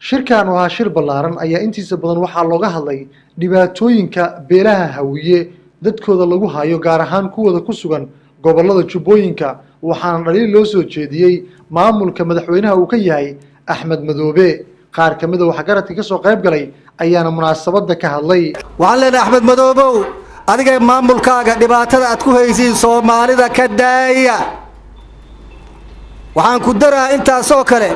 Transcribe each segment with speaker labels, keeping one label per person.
Speaker 1: shirkan waa shir ballaaran ayaa intiisa badan waxaa looga hadlay dhibaatooyinka beelaha hawiye dadkooda lagu hayo gaar ahaan kuwooda ku sugan gobolada Jubbooyinka waxaana dhaliil loo soo jeediyay maamulka madaxweynaha uu ka yahay Axmed Madoobe qaar kamid ah waxa garadka ka soo qayb galay ayaana munaasabada ka hadlay
Speaker 2: waxaan leenahay Axmed Madoobe adiga maamulkaaga dhibaatada aad ku haysiin Soomaalida ka daaya waxaan ku daraa intaas oo kale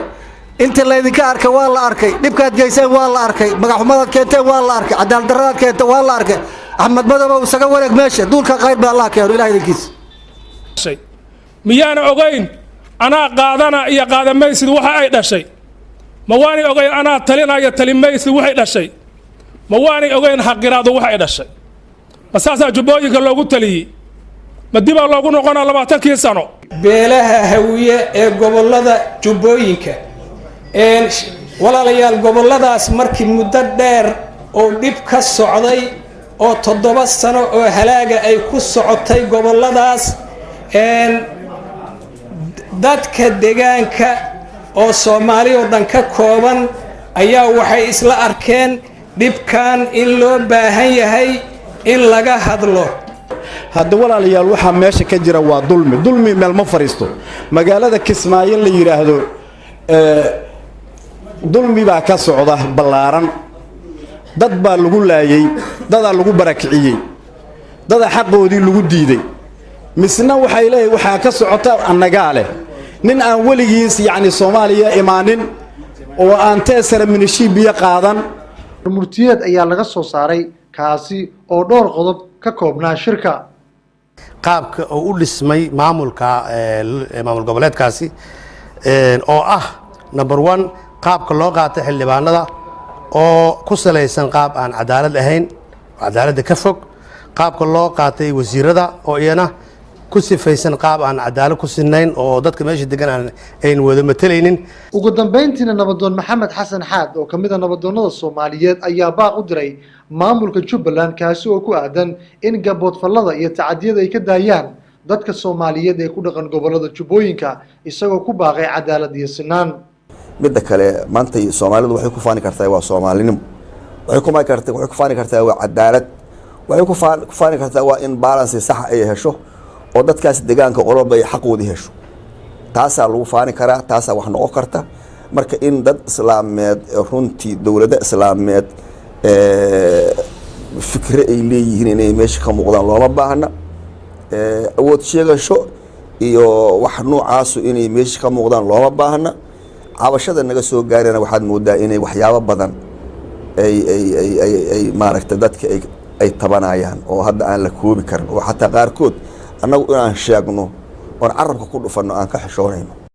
Speaker 2: inta la idinka arkay waa la arkay dibkaad geyseen waa la arkay magaxumadaad keenteen waa la arkay cadaalad darrada keentay waa la arkay Axmed Madoobe isaga wareeg meesha duulka qayb baa Allah keeno ilaahay idinkiis
Speaker 3: miyana ogeyn ana qaadana iyo qaadamaysid waxa ay dhashay ma waani ogeyn ana talinaya talimaysid waxa dhashay ma waani ogeyn xaqiraado waxa ay dhashay asaasa Jubbooyinka loogu taliyay madiba loogu noqona 20 sano
Speaker 4: beelaha hawiye ee gobolada Jubbooyinka walaalayaal goboladaas markii muddo dheer oo dib ka socday oo 7 sano oo halaaga ay ku socotay goboladaas dadka deegaanka oo Soomaali oo dhan ka kooban ayaa waxay isla arkeen dibkan in loo baahan yahay in laga hadlo
Speaker 5: hadda walaalayaal waxa meesha ka jira waa dulmi meel ma fariisto magaalada Kismaayo la yiraahdo dulmi baa ka socda ballaaran dad baa lagu laayay dad lagu barakiciyay dad xaqoodii lagu diiday misna waxay leeyahay waxa ka socota annaga leh nin aan waligiis yaani Soomaaliya imaanin oo aan teesara minishibiya qaadan
Speaker 1: murtiyad ayaa laga soo saaray kaasi oo dhowr qodob ka koobnaa shirka
Speaker 6: qaabka oo u dhismay maamulka maamul goboleedkaasi oo ah number 1 qaabka loo qaatay xildhibaanada oo ku saleysan qaab aan cadaalad ahayn cadaaladda ka fog qaabka loo qaatay wasiirada oo iyana ku sifaysan qaab aan cadaalad ku sinayn oo dadka meesha degan aan wada matalaynin
Speaker 1: ugu dambeyntiina nabadoon Maxamed Xasan Xaad oo kamid ah nabadoonnada Soomaaliyeed ayaa baaq u diray maamulka Jubbaland kaasi oo ku aadan in gabood fallada iyo tacadiyada ay ka daayaan dadka Soomaaliyeed ee ku dhaqan gobolada Jubbooyinka isagoo ku baaqay cadaalad iyo sinaan
Speaker 7: midda kale maanta Soomaalidu waxay ku faani kartaa waa Soomaalinimo waxay ku faani kartaa waa cadaalad waxay ku faani kartaa waa in balance sax ay hesho oo dadkaas deegaanka qoloba ay xaqoodii hesho taasa lagu faani karaa taasa wax noqon karta marka in dad islaameed runtii dawladda islaameed fikre ay leeyihiin inay meesha ka muuqdaan looma baahna awood sheegasho iyo wax noocaas inay meesha ka muuqdaan looma baahna cabashada naga soo gaarina waxaad moodaa inay waxyaabo badan ay maaragtay dadka ay tabanayaan oo hadda aan la koobi karin oo xataa qaarkood annagu inaan sheegno oo carabka ku dhufano aan ka xishoonayno